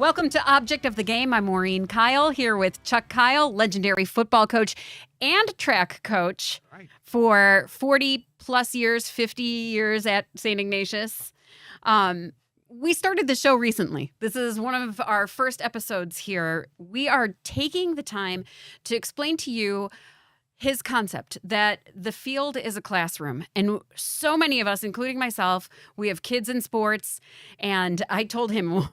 Welcome to Object of the Game. I'm Maureen Kyle here with Chuck Kyle, legendary football coach and track coach for 40 plus years, 50 years at St. Ignatius. We started the show recently. This is one of our first episodes here. We are taking the time to explain to you his concept that the field is a classroom. And so many of us, including myself, we have kids in sports. And I told him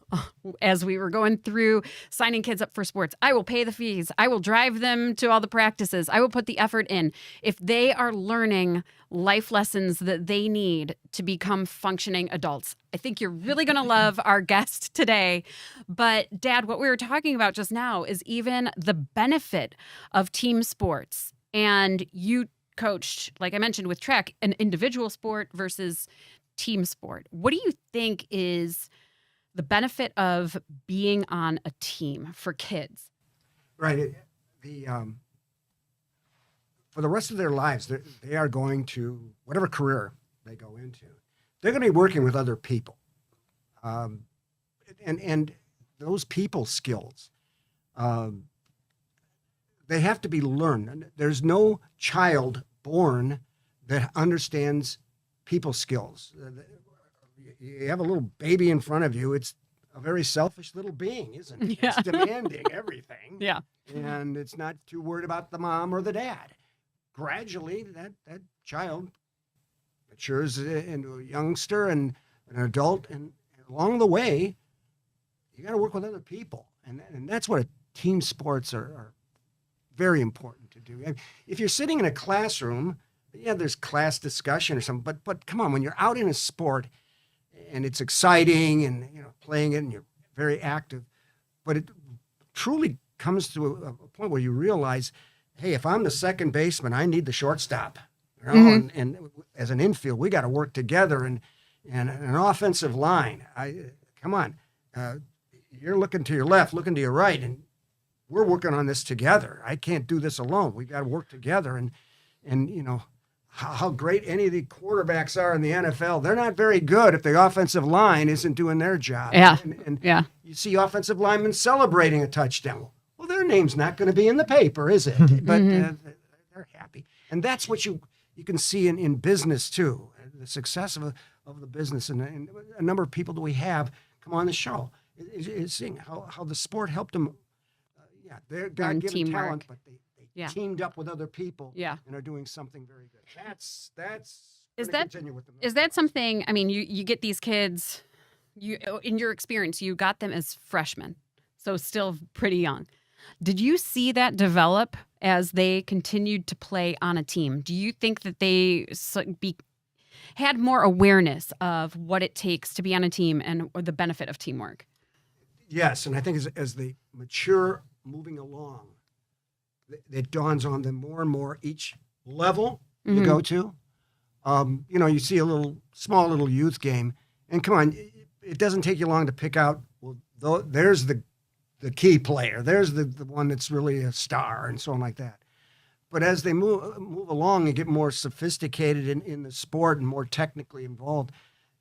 as we were going through signing kids up for sports, I will pay the fees. I will drive them to all the practices. I will put the effort in. If they are learning life lessons that they need to become functioning adults. I think you're really going to love our guest today. But Dad, what we were talking about just now is even the benefit of team sports. And you coached, like I mentioned, with track, an individual sport versus team sport. What do you think is the benefit of being on a team for kids? Right. For the rest of their lives, they are going to, whatever career they go into, they're going to be working with other people. And those people skills, they have to be learned. There's no child born that understands people skills. You have a little baby in front of you. It's a very selfish little being, isn't it? Yeah. It's demanding everything. Yeah. And it's not too worried about the mom or the dad. Gradually, that child matures into a youngster and an adult. And along the way, you got to work with other people. And that's what team sports are very important to do. If you're sitting in a classroom, yeah, there's class discussion or something, but come on, when you're out in a sport and it's exciting and playing it and you're very active, but it truly comes to a point where you realize, hey, if I'm the second baseman, I need the shortstop. And as an infield, we got to work together and an offensive line. Come on, you're looking to your left, looking to your right, and we're working on this together. I can't do this alone. We got to work together. And how great any of the quarterbacks are in the NFL, they're not very good if the offensive line isn't doing their job. Yeah. And yeah. You see offensive linemen celebrating a touchdown. Well, their name's not going to be in the paper, is it? But they're happy. And that's what you can see in business too. The success of the business and a number of people that we have come on the show is seeing how the sport helped them. They're God-given talent, but they teamed up with other people and are doing something very good. That's continue with them. Is that something, I mean, you get these kids, in your experience, you got them as freshmen, so still pretty young. Did you see that develop as they continued to play on a team? Do you think that they had more awareness of what it takes to be on a team or the benefit of teamwork? Yes, and I think as they mature moving along, it dawns on them more and more each level you go to. You see a small little youth game, and come on, it doesn't take you long to pick out, well, there's the key player, there's the one that's really a star, and so on like that. But as they move along and get more sophisticated in the sport and more technically involved,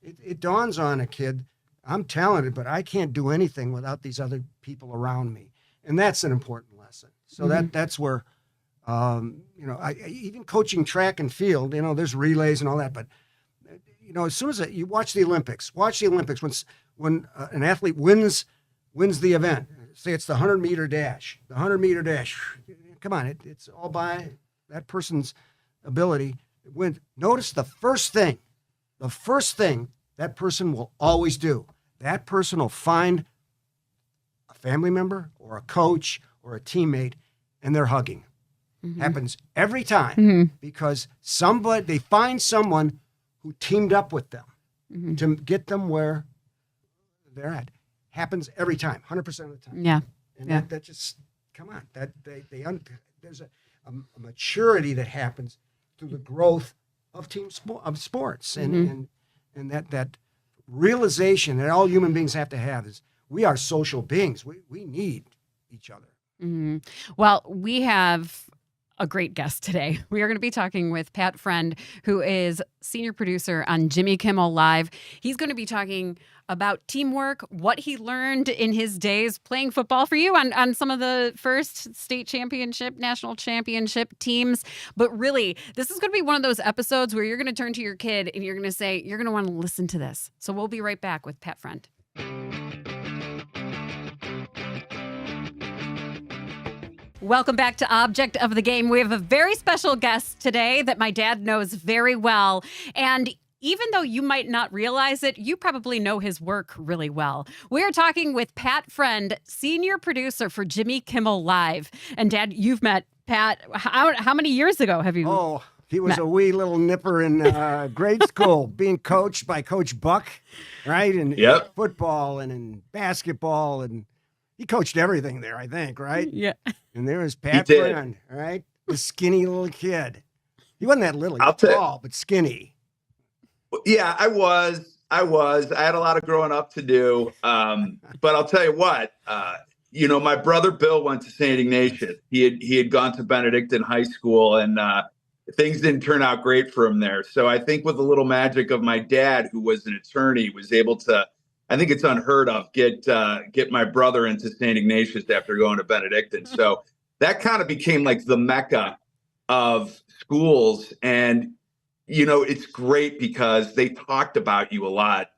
it dawns on a kid, I'm talented, but I can't do anything without these other people around me. And that's an important lesson. So that's where, even coaching track and field, there's relays and all that. But, as soon as you watch the Olympics, when an athlete wins the event, say it's the 100-meter dash, come on, it's all by that person's ability. Notice the first thing that person will always do. That person will find a family member or a coach or a teammate, and they're hugging. Happens every time because they find someone who teamed up with them to get them where they're at. Happens every time, 100% of the time. Yeah. And that just, come on, there's a maturity that happens through the growth of sports and that realization that all human beings have to have is we are social beings. We need each other. Well, we have a great guest today. We are going to be talking with Pat Friend, who is senior producer on Jimmy Kimmel Live. He's going to be talking about teamwork, what he learned in his days playing football for you on some of the first state championship, national championship teams. But really, this is going to be one of those episodes where you're going to turn to your kid and you're going to say, you're going to want to listen to this. So we'll be right back with Pat Friend. Welcome back to Object of the Game. We have a very special guest today that my dad knows very well. And even though you might not realize it, you probably know his work really well. We're talking with Pat Friend, senior producer for Jimmy Kimmel Live. And Dad, you've met Pat. How many years ago have you? Oh, he was a wee little nipper in grade school, being coached by Coach Buck, right? And in football and in basketball, and he coached everything there, I think, right? Yeah. And there was Pat Friend, right? The skinny little kid. He wasn't that little, he was tall, but skinny. Yeah, I was. I had a lot of growing up to do. But I'll tell you what, my brother Bill went to St. Ignatius. He had gone to Benedictine High School, and things didn't turn out great for him there. So I think with a little magic of my dad, who was an attorney, was able to, I think it's unheard of, get my brother into St. Ignatius after going to Benedictine. So that kind of became like the mecca of schools. And, it's great because they talked about you a lot,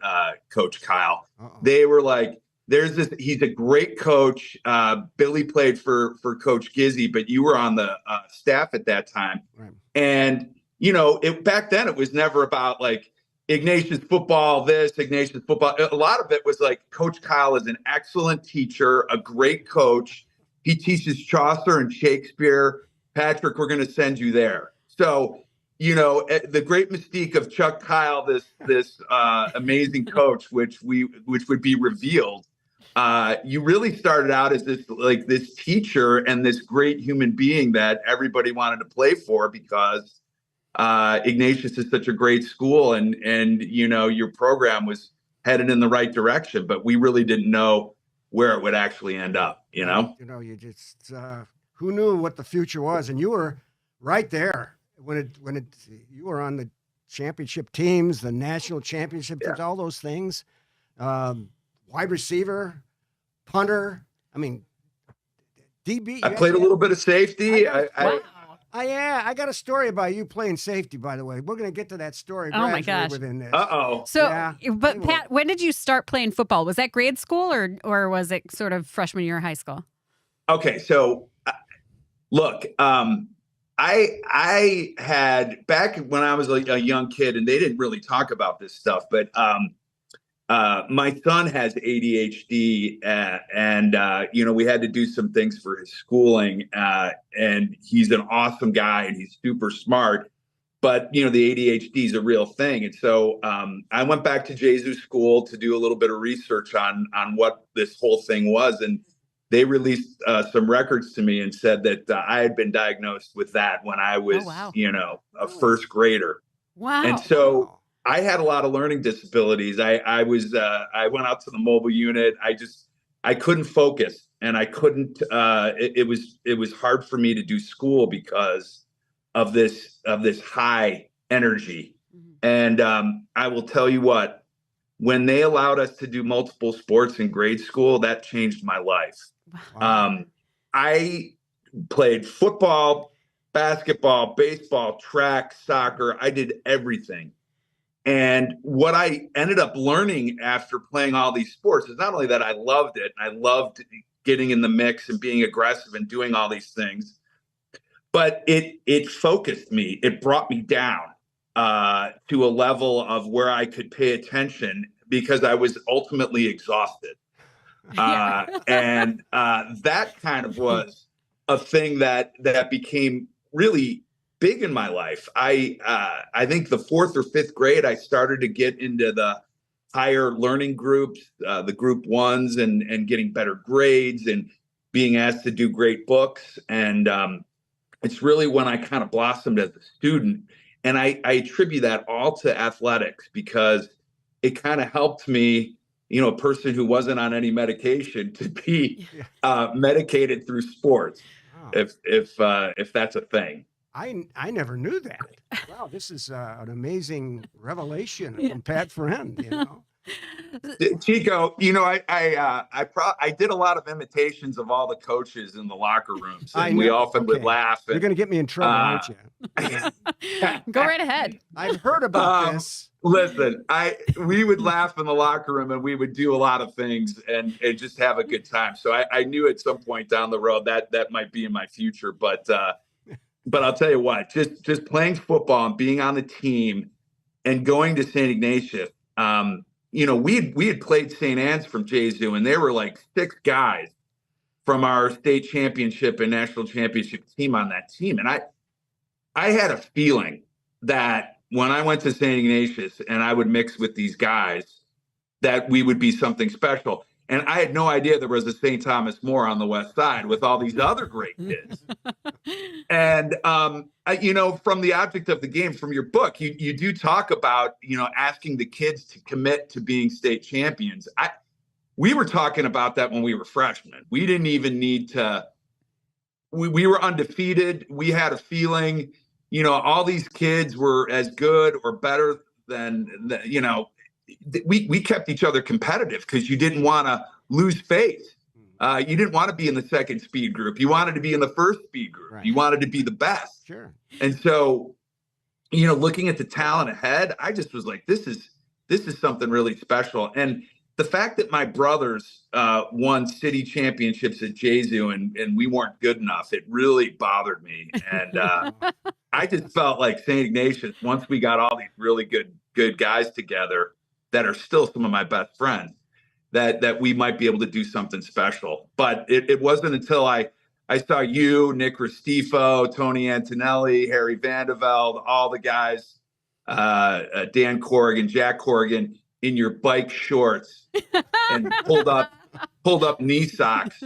Coach Kyle. They were like, he's a great coach. Billy played for Coach Gizzy, but you were on the staff at that time. Right. And, back then it was never about like Ignatius football, Ignatius football. A lot of it was like Coach Kyle is an excellent teacher, a great coach. He teaches Chaucer and Shakespeare. Patrick, we're going to send you there. So, the great mystique of Chuck Kyle, this amazing coach, which would be revealed. You really started out as this teacher and this great human being that everybody wanted to play for because Ignatius is such a great school and your program was headed in the right direction, but we really didn't know where it would actually end up, you just who knew what the future was, and you were right there when you were on the championship teams, the national championship teams, all those things, wide receiver, punter. I mean, DB. I played a little bit of safety. I got a story about you playing safety, by the way. We're going to get to that story. Oh my gosh. Within this. So, but Pat, when did you start playing football? Was that grade school or was it sort of freshman year of high school? Okay. So look, I had back when I was like a young kid, and they didn't really talk about this stuff, but my son has ADHD, and we had to do some things for his schooling, and he's an awesome guy and he's super smart, but the ADHD is a real thing. And so I went back to Jesus School to do a little bit of research on what this whole thing was, and they released some records to me and said that I had been diagnosed with that when I was, a first grader. Wow. And so I had a lot of learning disabilities. I went out to the mobile unit. I couldn't focus, and I couldn't. It was hard for me to do school because of this high energy. Mm-hmm. And I will tell you what, when they allowed us to do multiple sports in grade school, that changed my life. Wow. I played football, basketball, baseball, track, soccer. I did everything. And what I ended up learning after playing all these sports is not only that I loved it, and I loved getting in the mix and being aggressive and doing all these things, but it focused me. It brought me down to a level of where I could pay attention because I was ultimately exhausted. And that kind of was a thing that became really big in my life. I think the 4th or 5th grade, I started to get into the higher learning groups, the group ones, and getting better grades and being asked to do great books. And it's really when I kind of blossomed as a student. And I attribute that all to athletics because it kind of helped me, a person who wasn't on any medication to be medicated through sports. if that's a thing. I never knew that. Wow, this is an amazing revelation from Pat Friend. Chico, I did a lot of imitations of all the coaches in the locker rooms, and we often would laugh. You're going to get me in trouble, aren't you? Go right ahead. I've heard about this. Listen, we would laugh in the locker room, and we would do a lot of things and just have a good time. So I knew at some point down the road that might be in my future. But I'll tell you what, just playing football and being on the team and going to St. Ignatius. We had played St. Anne's from Jesu, and there were like 6 guys from our state championship and national championship team on that team. And I had a feeling that when I went to St. Ignatius and I would mix with these guys, that we would be something special. And I had no idea there was a St. Thomas More on the west side with all these other great kids. And, from the object of the game, from your book, you do talk about, asking the kids to commit to being state champions. We were talking about that when we were freshmen. We didn't even need to, we were undefeated. We had a feeling, all these kids were as good or better than we kept each other competitive because you didn't want to lose faith. You didn't want to be in the second speed group. You wanted to be in the first speed group. Right. You wanted to be the best. Sure. And so, looking at the talent ahead, I just was like, this is something really special. And the fact that my brothers won city championships at Jesu and we weren't good enough, it really bothered me. And I just felt like St. Ignatius, once we got all these really good guys together that are still some of my best friends, that we might be able to do something special. But it wasn't until I saw you, Nick Restifo, Tony Antonelli, Harry Vandeveld, all the guys, Dan Corrigan, Jack Corrigan, in your bike shorts and pulled up knee socks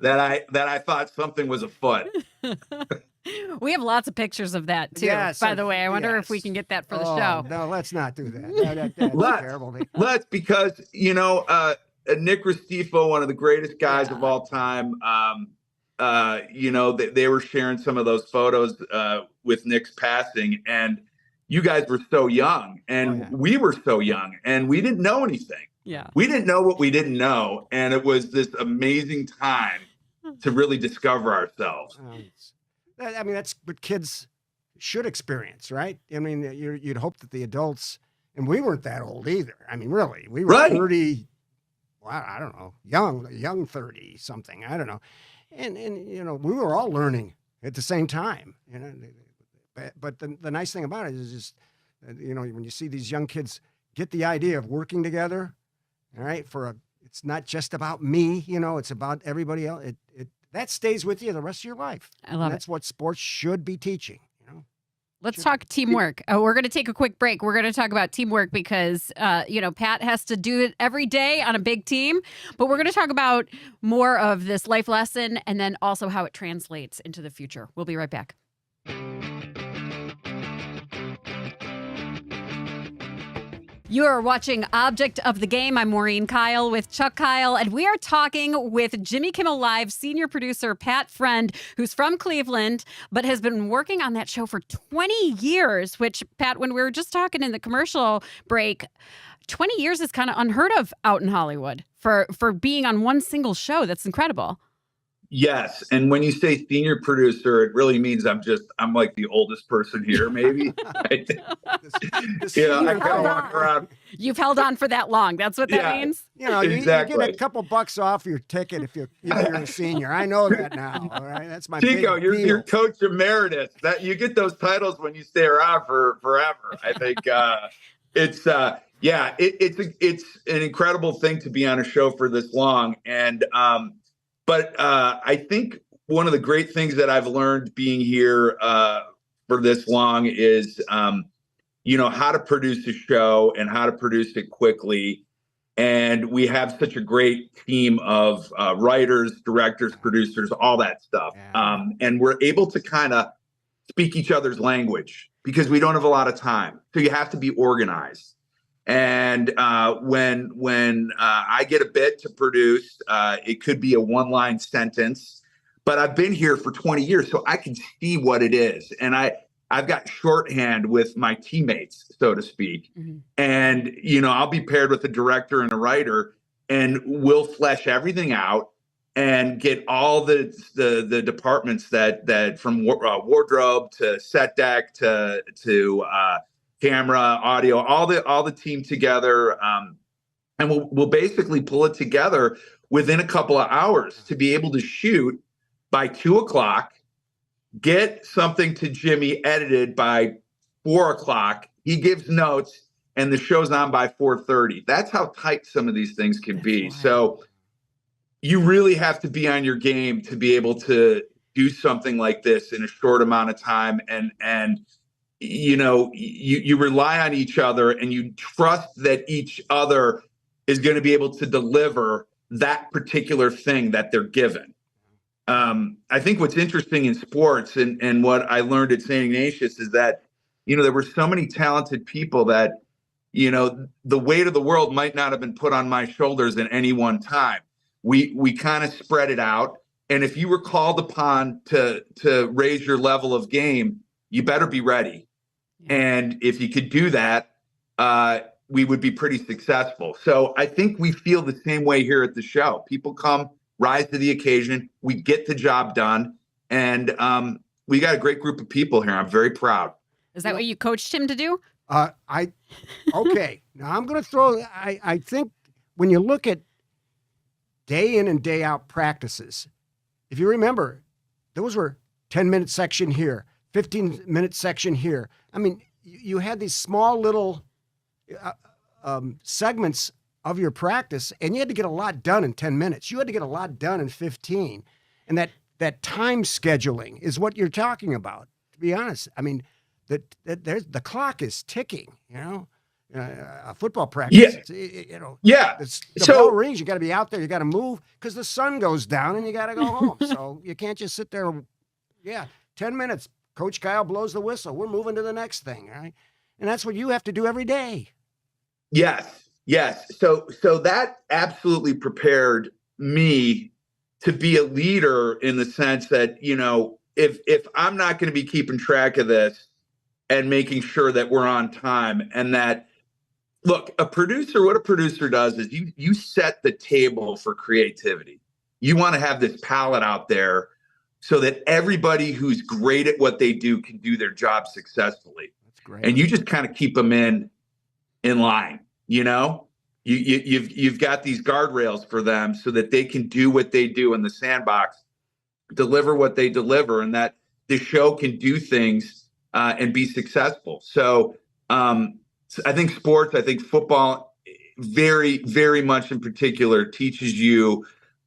that I thought something was afoot. We have lots of pictures of that too. Yes, by the way, I wonder if we can get that for the show. No, let's not do that. That's terrible. Let's, because Nick Restifo, one of the greatest guys of all time. They were sharing some of those photos with Nick's passing, and you guys were so young, and we were so young, and we didn't know anything. Yeah, we didn't know what we didn't know, and it was this amazing time to really discover ourselves. That's what kids should experience, right? You'd hope that the adults, and we weren't that old either. Really, we were 30. Well, I don't know, young 30 something. I don't know, and we were all learning at the same time. But the nice thing about it is just, when you see these young kids get the idea of working together, all right, it's not just about me, it's about everybody else. That stays with you the rest of your life. I love it. That's what sports should be teaching. Let's talk teamwork. We're going to take a quick break. We're going to talk about teamwork because, Pat has to do it every day on a big team. But we're going to talk about more of this life lesson and then also how it translates into the future. We'll be right back. You are watching Object of the Game. I'm Maureen Kyle with Chuck Kyle, and we are talking with Jimmy Kimmel Live senior producer Pat Friend, who's from Cleveland, but has been working on that show for 20 years, which, Pat, when we were just talking in the commercial break, 20 years is kind of unheard of out in Hollywood for being on one single show. That's incredible. Yes. And when you say senior producer, it really means I'm like the oldest person here, maybe. I kind of walk around. You've held on for that long. That's what that means? Exactly. You get a couple bucks off your ticket if you're a senior. I know that now. All right. That's my Chico, big you're deal. coach emeritus. That you get those titles when you stay around for forever. I think it's an incredible thing to be on a show for this long. And But I think one of the great things that I've learned being here for this long is, how to produce a show and how to produce it quickly. And we have such a great team of writers, directors, producers, all that stuff. Yeah. And we're able to kind of speak each other's language because we don't have a lot of time. So you have to be organized. And when I get a bit to produce, it could be a one-line sentence, but I've been here for 20 years, so I can see what it is. And I've got shorthand with my teammates, so to speak. Mm-hmm. And, I'll be paired with a director and a writer, and we'll flesh everything out and get all the departments that from wardrobe to set deck to camera, audio, all the team together. And we'll basically pull it together within a couple of hours to be able to shoot by 2:00, get something to Jimmy edited by 4:00. He gives notes and the show's on by 4:30. That's how tight some of these things can be. Wild. So you really have to be on your game to be able to do something like this in a short amount of time. And you rely on each other, and you trust that each other is going to be able to deliver that particular thing that they're given. I think what's interesting in sports and what I learned at St. Ignatius is that, there were so many talented people that, the weight of the world might not have been put on my shoulders at any one time. We kind of spread it out. And if you were called upon to raise your level of game, you better be ready. Yeah. And if you could do that, we would be pretty successful. So I think we feel the same way here at the show. People come, rise to the occasion. We get the job done. And we got a great group of people here. I'm very proud. Is that what you coached him to do? Okay. Now I'm going to throw, I think when you look at day in and day out practices, if you remember, those were 10-minute section here, 15-minute section here. I mean, you had these small little segments of your practice, and you had to get a lot done in 10 minutes. You had to get a lot done in 15. And that time scheduling is what you're talking about, to be honest. I mean, the clock is ticking, a football practice. Yeah. The bell rings, you got to be out there, you got to move because the sun goes down and you got to go home. So you can't just sit there. 10 minutes. Coach Kyle blows the whistle. We're moving to the next thing, right? And that's what you have to do every day. Yes. So that absolutely prepared me to be a leader in the sense that, if I'm not going to be keeping track of this and making sure that we're on time, and that, look, what a producer does is you set the table for creativity. You want to have this palette out there so that everybody who's great at what they do can do their job successfully. That's great. And you just kind of keep them in line, You've got these guardrails for them so that they can do what they do in the sandbox, deliver what they deliver, and that the show can do things and be successful. So I think sports, I think football, very, very much in particular, teaches you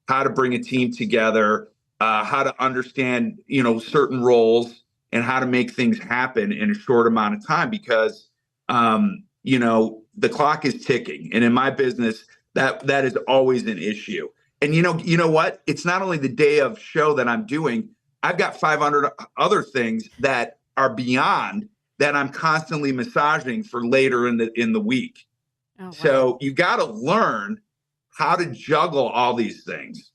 how to bring a team together, how to understand, certain roles, and how to make things happen in a short amount of time, because, the clock is ticking. And in my business, that is always an issue. And you know what? It's not only the day of show that I'm doing. I've got 500 other things that are beyond that I'm constantly massaging for later in the week. Oh, wow. So you got to learn how to juggle all these things.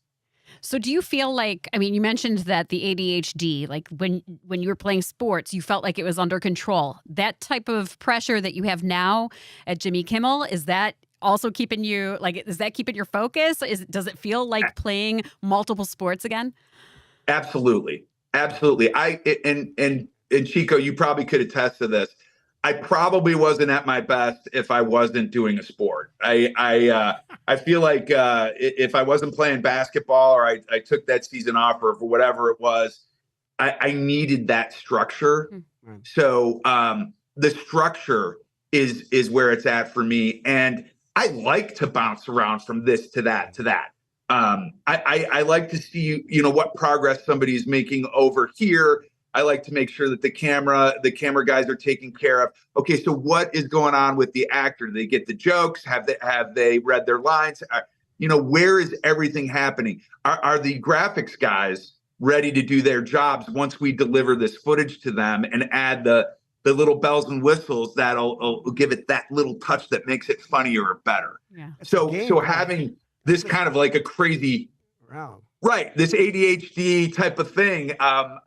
So do you feel like, you mentioned that the ADHD, like when you were playing sports, you felt like it was under control. That type of pressure that you have now at Jimmy Kimmel, is that also keeping you, is that keeping your focus? Does it feel like playing multiple sports again? Absolutely. And Chico, you probably could attest to this. I probably wasn't at my best if I wasn't doing a sport. I feel like if I wasn't playing basketball, or I took that season off, or for whatever it was, I needed that structure. Mm-hmm. So the structure is where it's at for me. And I like to bounce around from this to that to that. I like to see, what progress somebody's making over here. I like to make sure that the camera guys are taken care of. Okay, so what is going on with the actor? Do they get the jokes? Have they read their lines? Where is everything happening? Are the graphics guys ready to do their jobs once we deliver this footage to them and add the little bells and whistles that'll give it that little touch that makes it funnier or better? Yeah. So having this kind of like a crazy. Wow. Right, this ADHD type of thing. I'm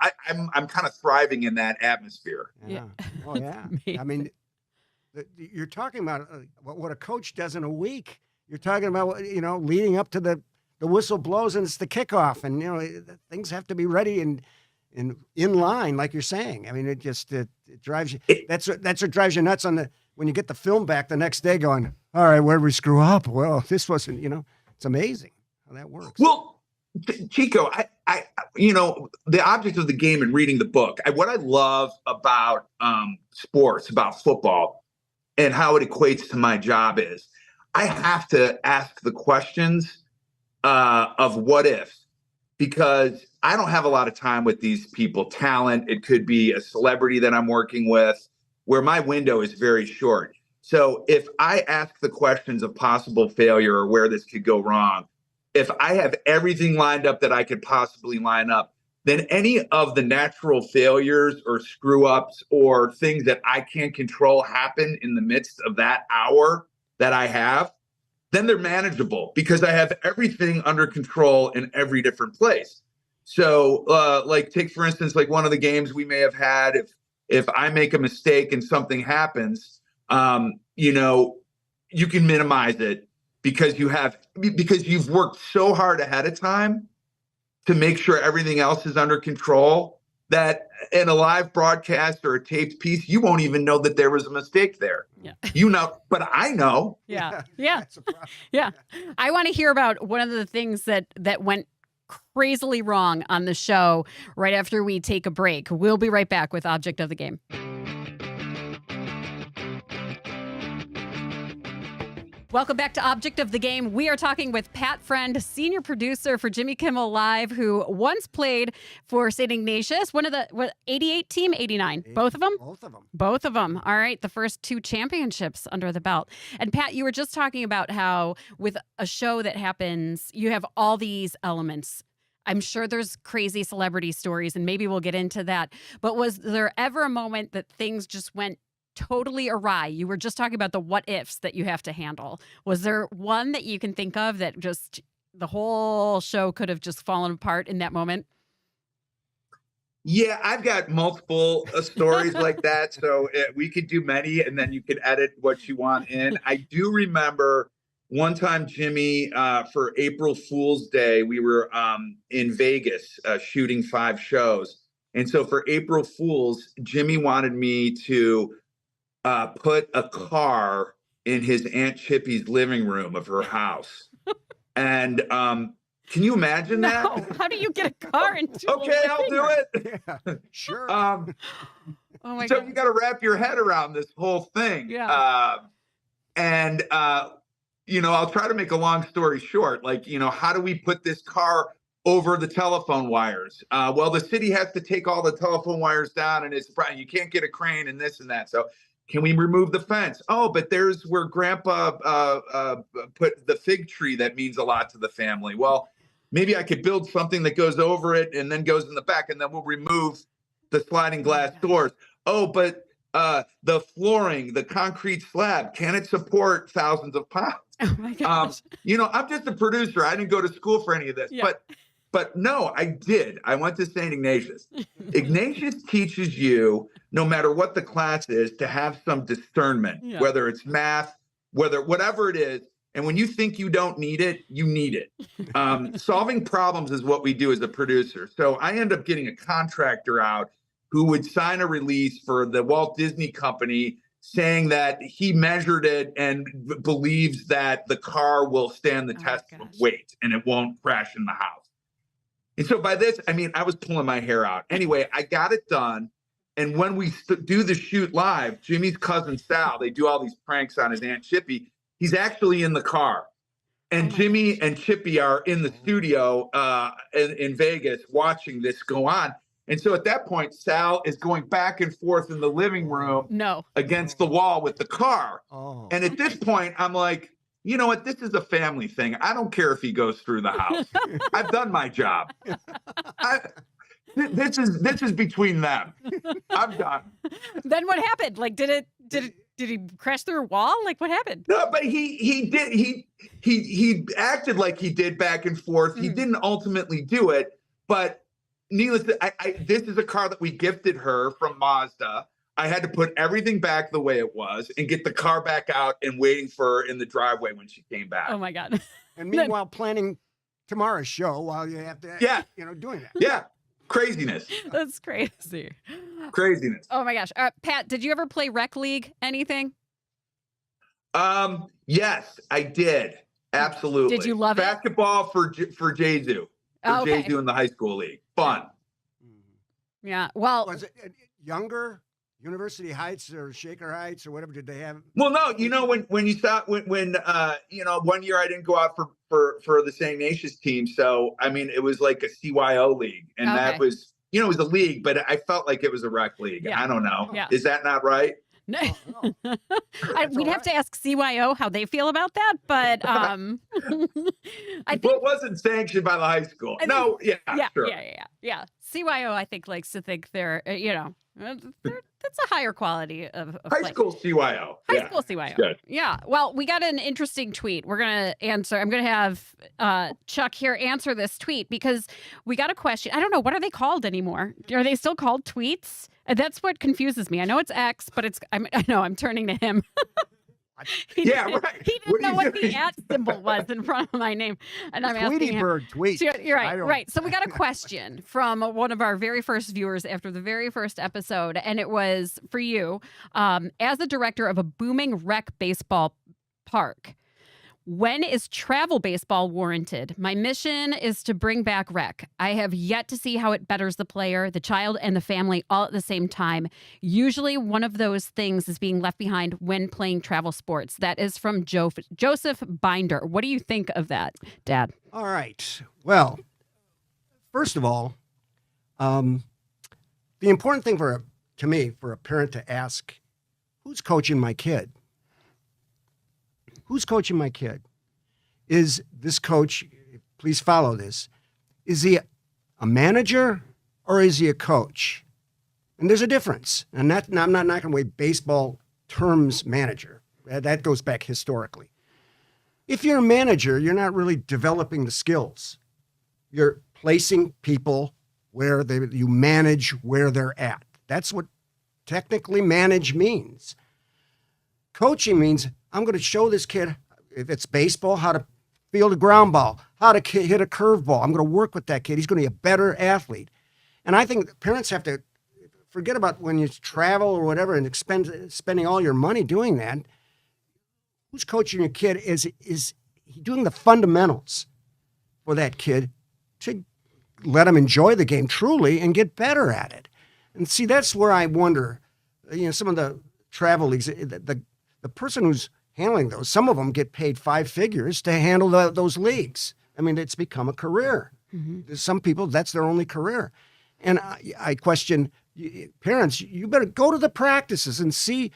kind of thriving in that atmosphere. Yeah. Oh, yeah. I mean, you're talking about what a coach does in a week. You're talking about, leading up to the whistle blows and it's the kickoff, and things have to be ready and in line, like you're saying. I mean, it drives you. That's what drives you nuts when you get the film back the next day, going, all right, where did we screw up? Well, this wasn't. It's amazing how that works. Well, Chico, the object of the game and reading the book. What I love about sports, about football, and how it equates to my job is I have to ask the questions of what ifs, because I don't have a lot of time with these people. Talent, it could be a celebrity that I'm working with, where my window is very short. So if I ask the questions of possible failure or where this could go wrong, if I have everything lined up that I could possibly line up, then any of the natural failures or screw ups or things that I can't control happen in the midst of that hour that I have, then they're manageable because I have everything under control in every different place. So like take, for instance, like one of the games we may have had, if I make a mistake and something happens, you can minimize it because you've worked so hard ahead of time to make sure everything else is under control, that in a live broadcast or a taped piece, you won't even know that there was a mistake there. Yeah. But I know. Yeah. That's a problem. Yeah. I want to hear about one of the things that went crazily wrong on the show right after we take a break. We'll be right back with Object of the Game. Welcome back to Object of the Game. We are talking with Pat Friend, senior producer for Jimmy Kimmel Live, who once played for St. Ignatius, one of the 88 team, 89, both of them? Both of them. Both of them. All right. The first 2 championships under the belt. And Pat, you were just talking about how with a show that happens, you have all these elements. I'm sure there's crazy celebrity stories, and maybe we'll get into that. But was there ever a moment that things just went totally awry? You were just talking about the what ifs that you have to handle. Was there one that you can think of that just the whole show could have just fallen apart in that moment? Yeah, I've got multiple stories like that. So we could do many, and then you could edit what you want in. I do remember one time, Jimmy, for April Fool's Day, we were in Vegas shooting 5 shows. And so for April Fool's, Jimmy wanted me to put a car in his Aunt Chippy's living room of her house. And can you imagine that? How do you get a car into Okay, I'll do it. Yeah, sure. Oh my so God. you got to wrap your head around this whole thing. Yeah. I'll try to make a long story short. How do we put this car over the telephone wires? Well, the city has to take all the telephone wires down, and you can't get a crane and this and that. So can we remove the fence? Oh, but there's where Grandpa put the fig tree that means a lot to the family. Well, maybe I could build something that goes over it and then goes in the back, and then we'll remove the sliding glass doors. Oh, but the flooring, the concrete slab, can it support thousands of pounds? Oh my gosh. I'm just a producer. I didn't go to school for any of this. Yeah. But no, I did. I went to St. Ignatius. Ignatius teaches you, no matter what the class is, to have some discernment, whether it's math, whatever it is. And when you think you don't need it, you need it. Solving problems is what we do as a producer. So I end up getting a contractor out who would sign a release for the Walt Disney Company saying that he measured it and believes that the car will stand the test of weight and it won't crash in the house. And so by this, I was pulling my hair out. Anyway, I got it done. And when we do the shoot live, Jimmy's cousin Sal, they do all these pranks on his Aunt Chippy. He's actually in the car. And Jimmy and Chippy are in the studio in Vegas watching this go on. And so at that point, Sal is going back and forth in the living room against the wall with the car. Oh. And at this point, I'm like, you know what? This is a family thing. I don't care if he goes through the house. I've done my job. This is between them. I'm done. Then what happened? Did Did he crash through a wall? Like, what happened? No, but he acted like he did back and forth. He didn't ultimately do it, but needless to this is a car that we gifted her from Mazda. I had to put everything back the way it was and get the car back out and waiting for her in the driveway when she came back. Oh my God. And meanwhile, planning tomorrow's show while you have to, doing that. Yeah. Craziness. That's crazy. Craziness. Oh my gosh. Pat, did you ever play rec league? Anything? Yes, I did. Absolutely. Did you love Basketball for Jesu. Oh, okay. Jesu in the high school league. Fun. Yeah. Well, Was it younger? University Heights or Shaker Heights or whatever did they have? Well, no, when you saw when 1 year I didn't go out for the St. Ignatius team, so I mean it was like a CYO league, and that was it was a league, but I felt like it was a rec league. Yeah. I don't know. Yeah. Is that not right? No. We'd have to ask CYO how they feel about that, but I think it wasn't sanctioned by the high school. Sure. Yeah. CYO I think likes to think they're that's a higher quality of high school CYO. High school CYO. Good. Yeah. Well, we got an interesting tweet. We're going to answer. I'm going to have Chuck here answer this tweet because we got a question. I don't know. What are they called anymore? Are they still called tweets? That's what confuses me. I know it's X, but I know I'm turning to him. He didn't know what the @ symbol was in front of my name. And I'm asking Tweety him. Bird tweet. So you're right. Right. So we got a question from one of our very first viewers after the very first episode. And it was for you. As the director of a booming rec baseball park, when is travel baseball warranted? My mission is to bring back rec. I have yet to see how it betters the player, the child, and the family all at the same time. Usually one of those things is being left behind when playing travel sports. That is from Joseph Binder. What do you think of that, Dad? All right. Well, first of all, the important thing to me, for a parent to ask, who's coaching my kid? Who's coaching my kid? Is this coach, please follow this, is he a manager or is he a coach? And there's a difference. And I'm not knocking away baseball terms manager. That goes back historically. If you're a manager, you're not really developing the skills. You're placing people where you manage where they're at. That's what technically manage means. Coaching means I'm going to show this kid, if it's baseball, how to field a ground ball, how to hit a curveball. I'm going to work with that kid. He's going to be a better athlete. And I think parents have to forget about when you travel or whatever and spending all your money doing that. Who's coaching your kid? Is he doing the fundamentals for that kid to let him enjoy the game truly and get better at it? And see, that's where I wonder, some of the travel leagues, the person who's handling those, some of them get paid 5 figures to handle those leagues. I mean, it's become a career. Mm-hmm. Some people, that's their only career. And I question, parents, you better go to the practices and see,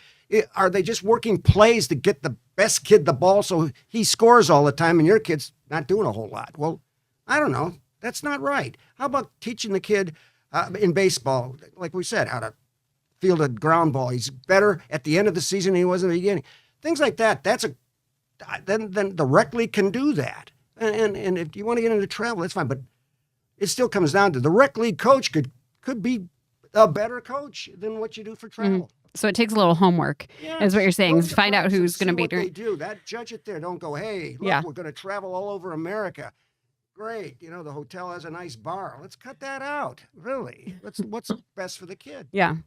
are they just working plays to get the best kid the ball so he scores all the time and your kid's not doing a whole lot? Well, I don't know. That's not right. How about teaching the kid in baseball, like we said, how to field a ground ball? He's better at the end of the season than he was in the beginning. Things like that. Then the rec league can do that. And if you want to get into travel, that's fine. But it still comes down to the rec league coach could be a better coach than what you do for travel. Mm-hmm. So it takes a little homework, is what you're saying. Find out who's going to be doing. They do that. Judge it there. Don't go, hey, look, we're going to travel all over America. Great. The hotel has a nice bar. Let's cut that out. Really. What's best for the kid? Yeah.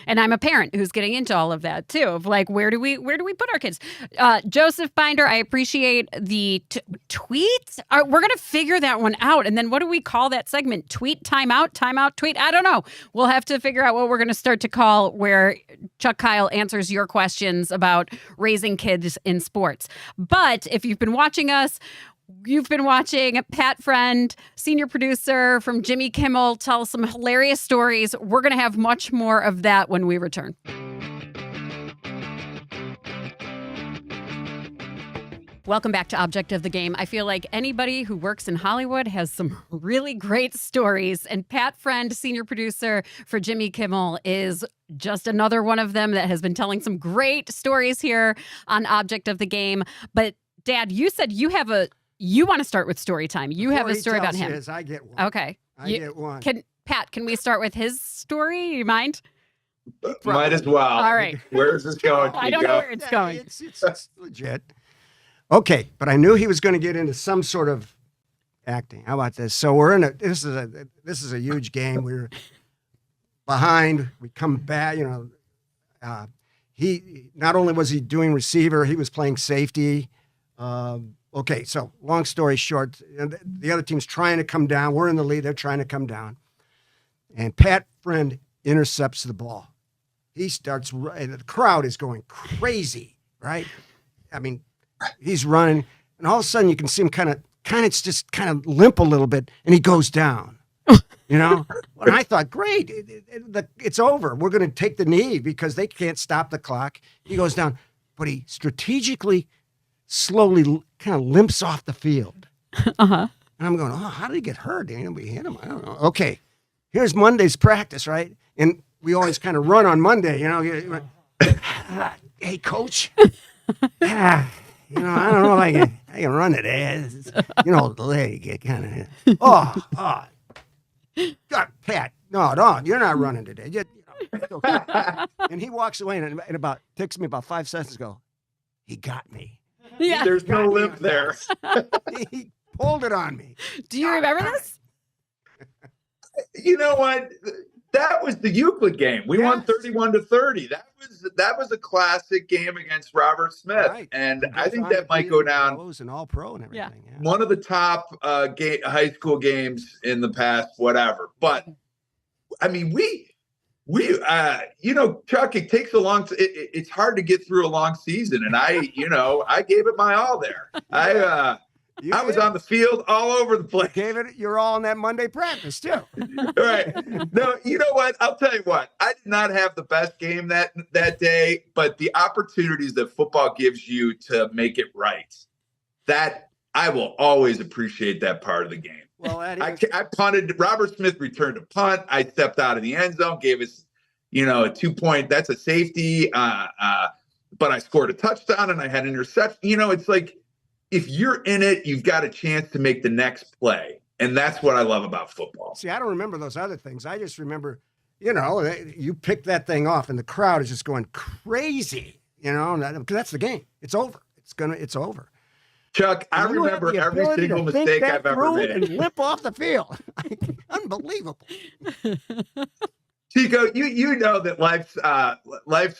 And I'm a parent who's getting into all of that too, of like, where do we put our kids? Joseph Binder, I appreciate the tweet. We're going to figure that one out. And then what do we call that segment? Tweet, timeout, tweet? I don't know. We'll have to figure out what we're going to start to call where Chuck Kyle answers your questions about raising kids in sports. But if you've been watching us, you've been watching Pat Friend, senior producer from Jimmy Kimmel, tell some hilarious stories. We're going to have much more of that when we return. Welcome back to Object of the Game. I feel like anybody who works in Hollywood has some really great stories. And Pat Friend, senior producer for Jimmy Kimmel, is just another one of them that has been telling some great stories here on Object of the Game. But Dad, you said you want to start with story time. You have a story about him. I get one. Okay. I get one. Pat, can we start with his story? You mind? Might as well. All right. Where is this going? I don't know where it's going. It's legit. Okay, but I knew he was going to get into some sort of acting. How about this? So we're in this is a huge game. We're behind. We come back. He not only was he doing receiver, he was playing safety. Okay, so long story short, the other team's trying to come down. We're in the lead. They're trying to come down, and Pat Friend intercepts the ball. He starts. The crowd is going crazy, right? I mean. He's running, and all of a sudden you can see him kind of limp a little bit, and he goes down. And I thought, great, it's over. We're going to take the knee because they can't stop the clock. He goes down, but he strategically, slowly kind of limps off the field. Uh-huh. And I'm going, how did he get hurt? We hit him. I don't know. Okay, here's Monday's practice, right? And we always kind of run on Monday, Hey, coach. I don't know if I can run today. The leg kind of. God, Pat, no, you're not running today. Okay. And he walks away and takes me about 5 seconds ago. He got me. Yeah. There's no limp there. He pulled it on me. Do you remember this? You know what? That was the Euclid game. We won 31-30. That was a classic game against Robert Smith, right. And I think that might go down. And all pro and everything. Yeah. One of the top high school games in the past, whatever. But I mean, we Chuck, it takes a long. It's hard to get through a long season, and I gave it my all there. I was on the field all over the place. You're all in that Monday practice too. Right. No, you know what? I'll tell you what. I did not have the best game that day, but the opportunities that football gives you to make it right, that I will always appreciate that part of the game. Well, I punted. Robert Smith returned a punt. I stepped out of the end zone, gave us, a 2-point. That's a safety. But I scored a touchdown and I had an interception. It's like, if you're in it, you've got a chance to make the next play. And that's what I love about football. See, I don't remember those other things. I just remember, you pick that thing off and the crowd is just going crazy, because that's the game. It's over. It's over. Chuck, I remember every single mistake I've ever made. And limp off the field. Unbelievable. Chico, you know that life's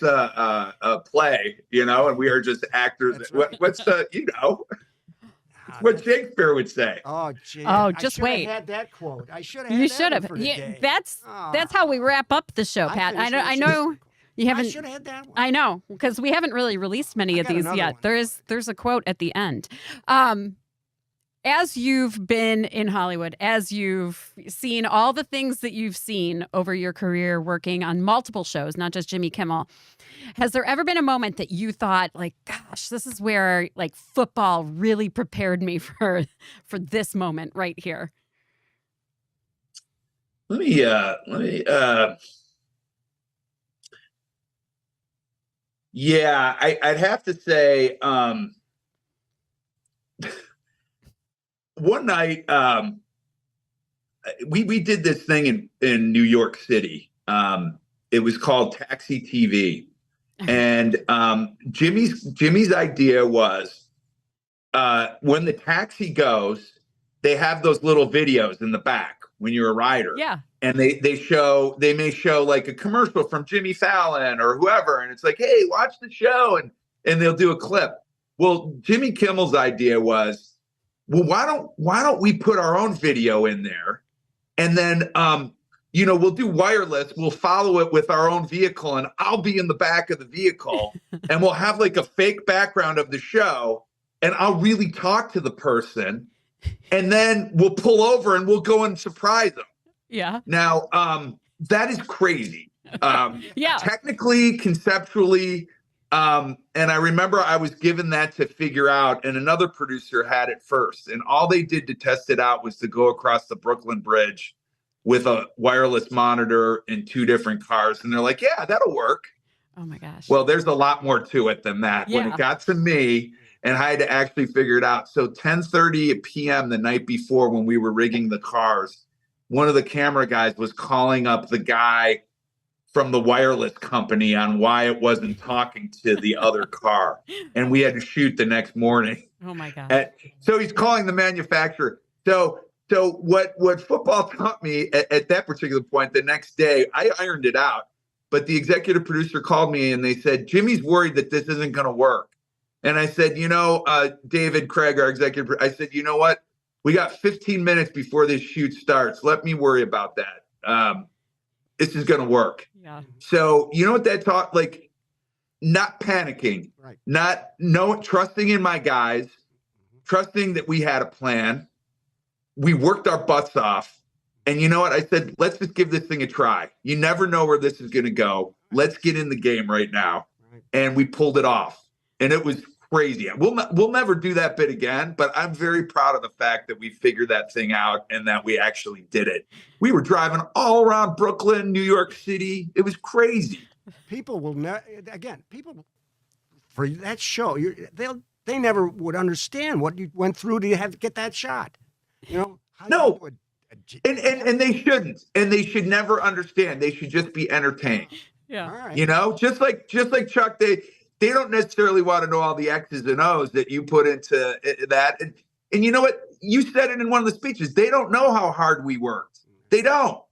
a play, and we are just actors. Right. What's what Shakespeare would say? Oh, gee. Just wait. I had that quote. I should have. You should have. Yeah, that's how we wrap up the show, Pat. I know you haven't. I should have had that one. I know, because we haven't really released many of these yet. There's a quote at the end. As you've been in Hollywood, as you've seen all the things that you've seen over your career working on multiple shows, not just Jimmy Kimmel, has there ever been a moment that you thought, like, gosh, this is where football really prepared me for this moment right here? Yeah, I'd have to say, one night, we did this thing in New York City. It was called Taxi TV, and Jimmy's idea was when the taxi goes, they have those little videos in the back when you're a rider. Yeah, and they may show like a commercial from Jimmy Fallon or whoever, and it's like, hey, watch the show, and they'll do a clip. Well, Jimmy Kimmel's idea was, well, why don't we put our own video in there, and then we'll do wireless. We'll follow it with our own vehicle, and I'll be in the back of the vehicle, and we'll have like a fake background of the show, and I'll really talk to the person, and then we'll pull over and we'll go and surprise them. Yeah. Now, that is crazy. Yeah. Technically, conceptually, And I remember I was given that to figure out, and another producer had it first. And all they did to test it out was to go across the Brooklyn Bridge with a wireless monitor in 2 different cars. And they're like, yeah, that'll work. Oh my gosh. Well, there's a lot more to it than that. Yeah. When it got to me and I had to actually figure it out. So 10:30 p.m. the night before, when we were rigging the cars, one of the camera guys was calling up the guy from the wireless company on why it wasn't talking to the other car. And we had to shoot the next morning. Oh my God. So he's calling the manufacturer. So what football taught me at that particular point, the next day, I ironed it out. But the executive producer called me and they said, Jimmy's worried that this isn't going to work. And I said, David Craig, our executive, I said, you know what? We got 15 minutes before this shoot starts. Let me worry about that. This is going to work. Yeah. So you know what that taught? Like, not panicking, right? Trusting in my guys, trusting that we had a plan. We worked our butts off. And you know what? I said, let's just give this thing a try. You never know where this is going to go. Let's get in the game right now. And we pulled it off. And it was crazy. We'll never do that bit again, but I'm very proud of the fact that we figured that thing out and that we actually did it. We were driving all around Brooklyn, New York City. It was crazy. People will people for that show, they never would understand what you went through to get that shot. No. And they shouldn't. And they should never understand. They should just be entertained. Yeah. All right. Just like Chuck, they don't necessarily want to know all the X's and O's that you put into that. And you know what? You said it in one of the speeches. They don't know how hard we worked. They don't.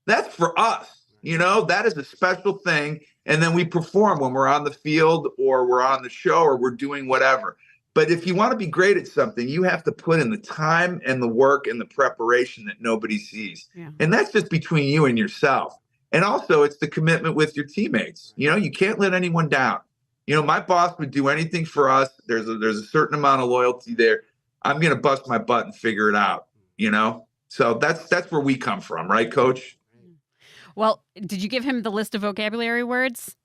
That's for us. That is a special thing. And then we perform when we're on the field or we're on the show or we're doing whatever. But if you want to be great at something, you have to put in the time and the work and the preparation that nobody sees. Yeah. And that's just between you and yourself. And also it's the commitment with your teammates. You can't let anyone down. My boss would do anything for us. There's a certain amount of loyalty there. I'm going to bust my butt and figure it out, So that's where we come from, right, Coach? Well, did you give him the list of vocabulary words?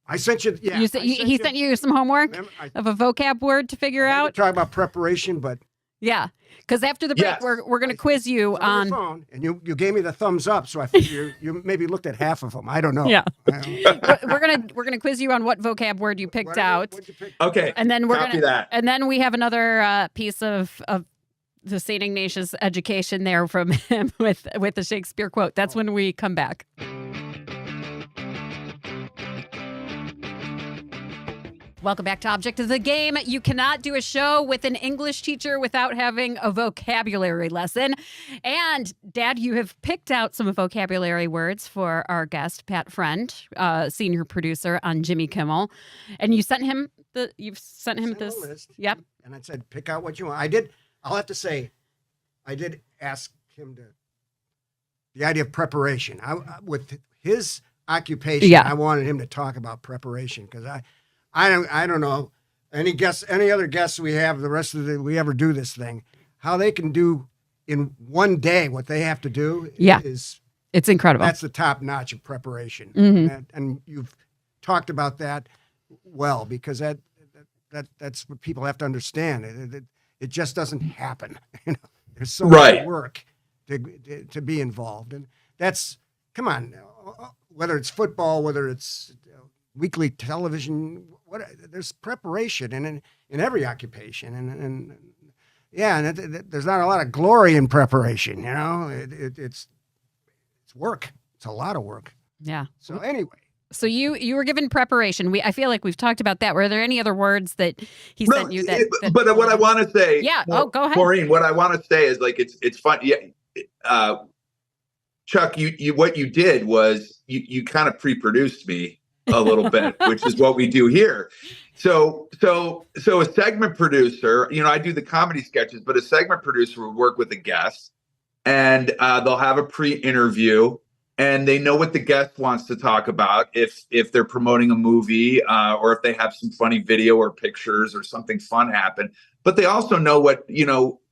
I sent you. Yeah, he sent you some homework of a vocab word to figure out. Talk about preparation, but yeah, because after the break, we're going to quiz you on your phone, and you gave me the thumbs up, so I figure you maybe looked at half of them. I don't know. Yeah, we're gonna quiz you on what vocab word you picked out. What'd you pick? Okay, and then we're Copy that. And then we have another piece of the St. Ignatius education there from him with the Shakespeare quote. That's when we come back. Welcome back to Object of the Game. You cannot do a show with an English teacher without having a vocabulary lesson. And, Dad, you have picked out some vocabulary words for our guest, Pat Friend, senior producer on Jimmy Kimmel. And you sent him this list. Yep. And I said, pick out what you want. I'll have to say, I did ask him the idea of preparation. With his occupation, I wanted him to talk about preparation because I don't know any other guests we have we ever do this thing, how they can do in one day what they have to do. It's incredible. That's the top notch of preparation. Mm-hmm. And you've talked about that well, because that's what people have to understand. It just doesn't happen. There's so much work to be involved. And that's, come on, whether it's football, whether it's weekly television, there's preparation in every occupation, and there's not a lot of glory in preparation. It's work. It's a lot of work. Yeah. So anyway. So you were given preparation. I feel like we've talked about that. Were there any other words that he sent you that? But what I want to say, go ahead, Maureen. What I want to say is it's fun. Yeah, Chuck, what you did was you kind of pre-produced me a little bit, which is what we do here. So a segment producer, I do the comedy sketches, but a segment producer would work with a guest, and they'll have a pre-interview, and they know what the guest wants to talk about. If they're promoting a movie, or if they have some funny video or pictures or something fun happen, but they also know what,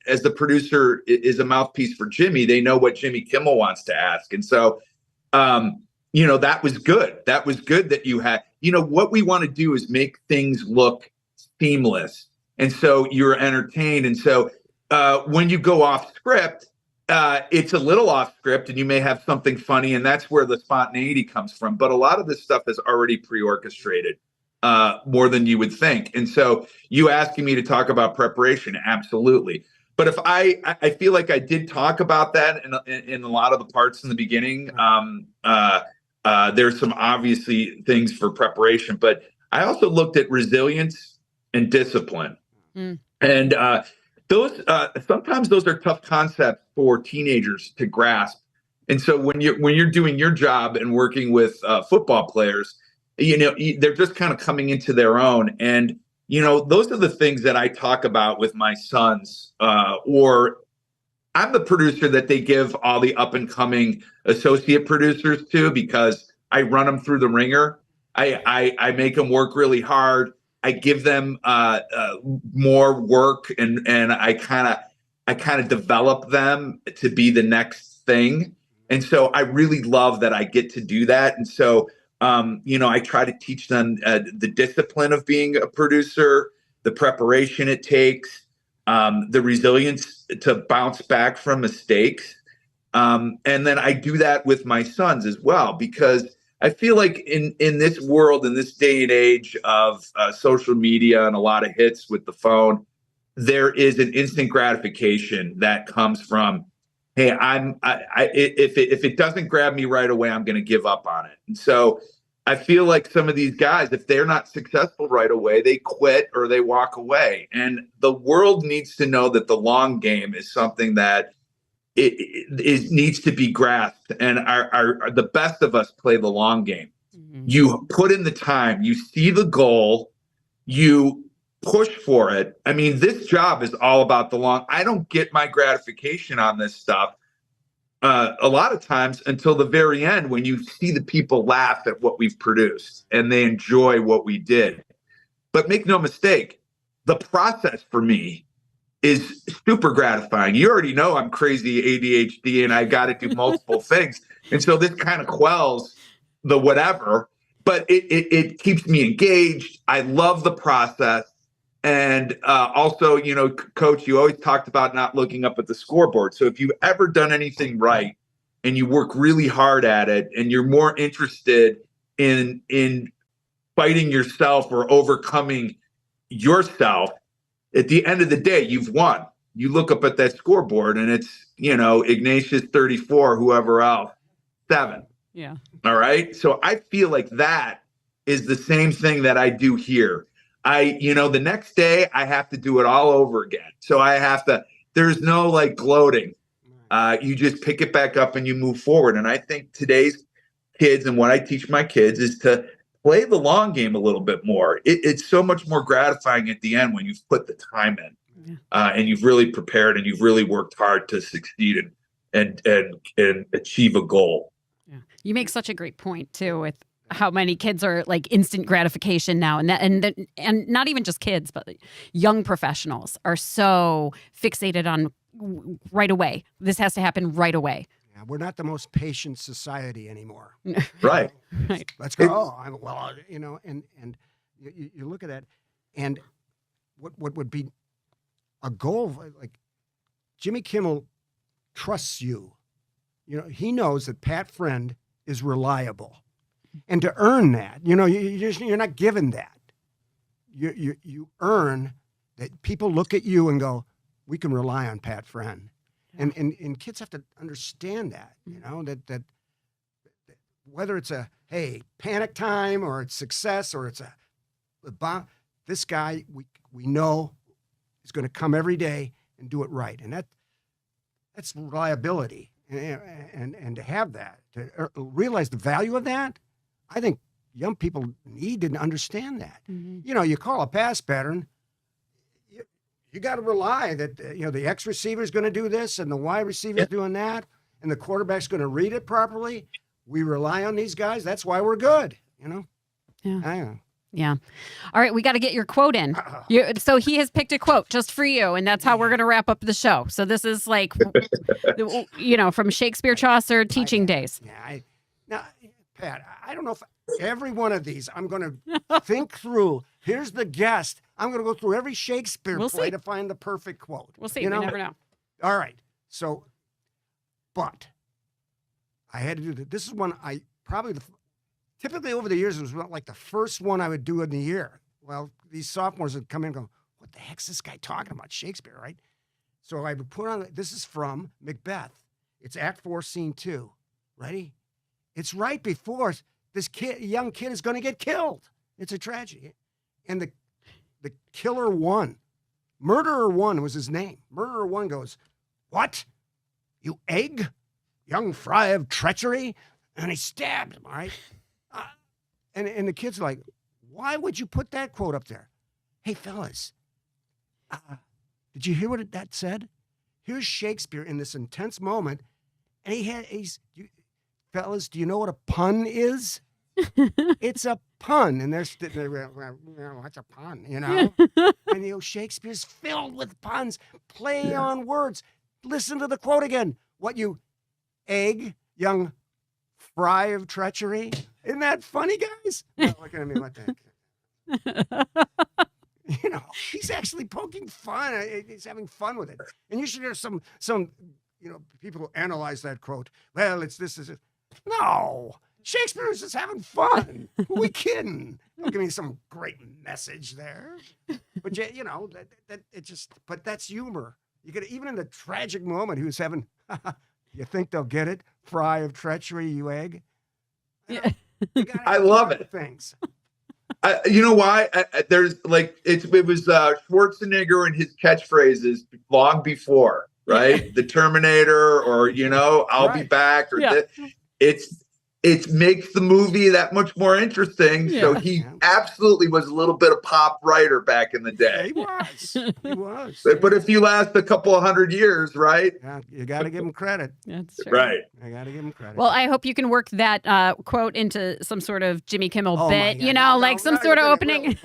as the producer is a mouthpiece for Jimmy, they know what Jimmy Kimmel wants to ask. And so, that was good. That was good that you had, what we want to do is make things look seamless. And so you're entertained. And so when you go off script, it's a little off script and you may have something funny, and that's where the spontaneity comes from. But a lot of this stuff is already pre-orchestrated more than you would think. And so you asking me to talk about preparation, absolutely. But if I feel like I did talk about that in a lot of the parts in the beginning. There's some obviously things for preparation, but I also looked at resilience and discipline. And those sometimes those are tough concepts for teenagers to grasp. And so when you're doing your job and working with football players, they're just kind of coming into their own. And those are the things that I talk about with my sons. Or I'm the producer that they give all the up and coming associate producers to, because I run them through the ringer. I make them work really hard. I give them more work, and I kind of develop them to be the next thing. And so I really love that I get to do that. And so, I try to teach them the discipline of being a producer, the preparation it takes, the resilience to bounce back from mistakes. And then I do that with my sons as well, because I feel like in this world, in this day and age of social media and a lot of hits with the phone, there is an instant gratification that comes from, hey, if it doesn't grab me right away, I'm going to give up on it. And so I feel like some of these guys, if they're not successful right away, they quit or they walk away. And the world needs to know that the long game is something that it needs to be grasped. And the best of us play the long game. Mm-hmm. You put in the time, you see the goal, you push for it. I mean, this job is all about the long. I don't get my gratification on this stuff a lot of times until the very end, when you see the people laugh at what we've produced and they enjoy what we did. But make no mistake, the process for me is super gratifying. You already know I'm crazy ADHD and I got to do multiple things. And so this kind of quells the whatever, but it keeps me engaged. I love the process. And also, Coach, you always talked about not looking up at the scoreboard. So if you've ever done anything right and you work really hard at it and you're more interested in fighting yourself or overcoming yourself, at the end of the day, you've won. You look up at that scoreboard and it's, Ignatius 34, whoever else, 7. Yeah. All right. So I feel like that is the same thing that I do here. The next day I have to do it all over again. So there's no gloating. You just pick it back up and you move forward. And I think today's kids, and what I teach my kids, is to play the long game a little bit more. It's so much more gratifying at the end when you've put the time in, and you've really prepared and you've really worked hard to succeed and achieve a goal. Yeah. You make such a great point too, with how many kids are like instant gratification now, and not even just kids, but young professionals are so fixated on right away. This has to happen right away. Yeah, we're not the most patient society anymore. Right. Right. Let's go. And you look at that, and what would be a goal, like Jimmy Kimmel trusts you. He knows that Pat Friend is reliable. And to earn that, you're not given that. You earn that. People look at you and go, we can rely on Pat Friend. And kids have to understand that, that whether it's a, hey, panic time, or it's success, or it's a bomb, this guy we know is going to come every day and do it right. And that's reliability. And to have that, to realize the value of that, I think young people need to understand that. Mm-hmm. You call a pass pattern, you got to rely that the X receiver is going to do this and the Y receiver is doing that, and the quarterback's going to read it properly. We rely on these guys. That's why we're good. Yeah. I don't know. Yeah. All right, we got to get your quote in. So he has picked a quote just for you, and that's how we're going to wrap up the show. So this is like, from Shakespeare, Chaucer, teaching days. Yeah. Now, Pat, I don't know if every one of these I'm going to think through. Here's the guest. I'm going to go through every Shakespeare play to find the perfect quote. We'll see. You know? We never know. All right. So, but I had to do that. This is one I probably, typically over the years, it was like the first one I would do in the year. Well, these sophomores would come in and go, what the heck's this guy talking about? Shakespeare, right? So I would put on, this is from Macbeth. It's Act 4, Scene 2. Ready? It's right before this young kid is going to get killed. It's a tragedy. And the killer won. Murderer 1 was his name. Murderer 1 goes, what? You egg? Young fry of treachery? And he stabbed him, all right? And the kid's like, why would you put that quote up there? Hey, fellas, did you hear what that said? Here's Shakespeare in this intense moment. And fellas, do you know what a pun is? It's a pun. And they're sitting there, what's a pun, you know? And Shakespeare's filled with puns, play on words. Listen to the quote again. What, you egg, young fry of treachery? Isn't that funny, guys? Looking at me like that. He's actually poking fun. He's having fun with it. And you should hear some people who analyze that quote. Well, it's this is it. No, Shakespeare is just having fun. Who are we kidding? Don't give me some great message there. But but that's humor. You could, even in the tragic moment, he was having. You think they'll get it? Fry of treachery, you egg. Yeah. I love it. Things. You know why? There's like it was Schwarzenegger and his catchphrases long before, right? The Terminator, or I'll be back, or it makes the movie that much more interesting. Yeah. So he absolutely was a little bit of pop writer back in the day. He was. But if you last a couple of 100 years, right? Yeah, you got to give him credit. That's true. Right. I got to give him credit. Well, I hope you can work that quote into some sort of Jimmy Kimmel bit, some sort of opening.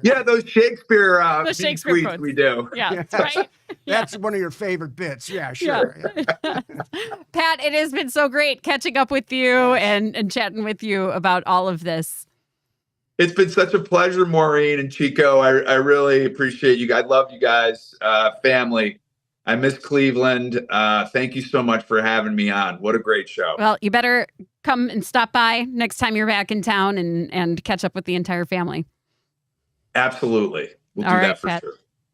Yeah, those Shakespeare Shakespeare tweets quotes. We do. Yeah, that's right. That's one of your favorite bits. Yeah, sure. Yeah. Pat, it has been so great catching up with you and chatting with you about all of this. It's been such a pleasure, Maureen and Chico. I really appreciate you guys. I love you guys, family. I miss Cleveland. Thank you so much for having me on. What a great show. Well, you better come and stop by next time you're back in town and catch up with the entire family. Absolutely. We'll do that for Pat. Sure.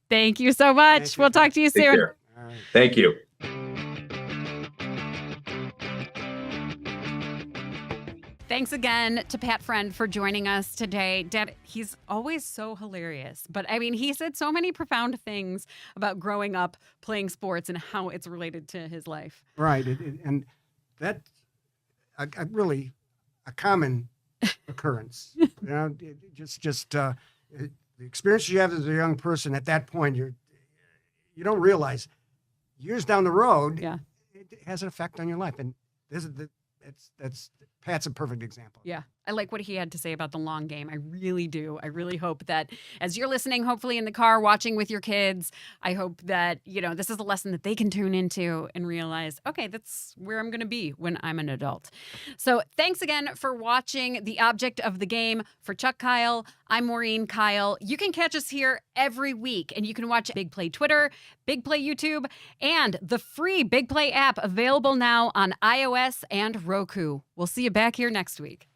Thank you so much. We'll talk to you soon. All right. Thank you. Thanks again to Pat Friend for joining us today. Dad, he's always so hilarious. But I mean, he said so many profound things about growing up playing sports and how it's related to his life. Right. And that's really a common occurrence. The experience you have as a young person at that point, you don't realize years down the road, it has an effect on your life. And that's Pat's a perfect example. Yeah. I like what he had to say about the long game. I really do. I really hope that as you're listening, hopefully in the car, watching with your kids, I hope that, this is a lesson that they can tune into and realize, okay, that's where I'm going to be when I'm an adult. So thanks again for watching The Object of the Game. For Chuck Kyle, I'm Maureen Kyle. You can catch us here every week, and you can watch Big Play Twitter, Big Play YouTube, and the free Big Play app available now on iOS and Roku. We'll see you back here next week.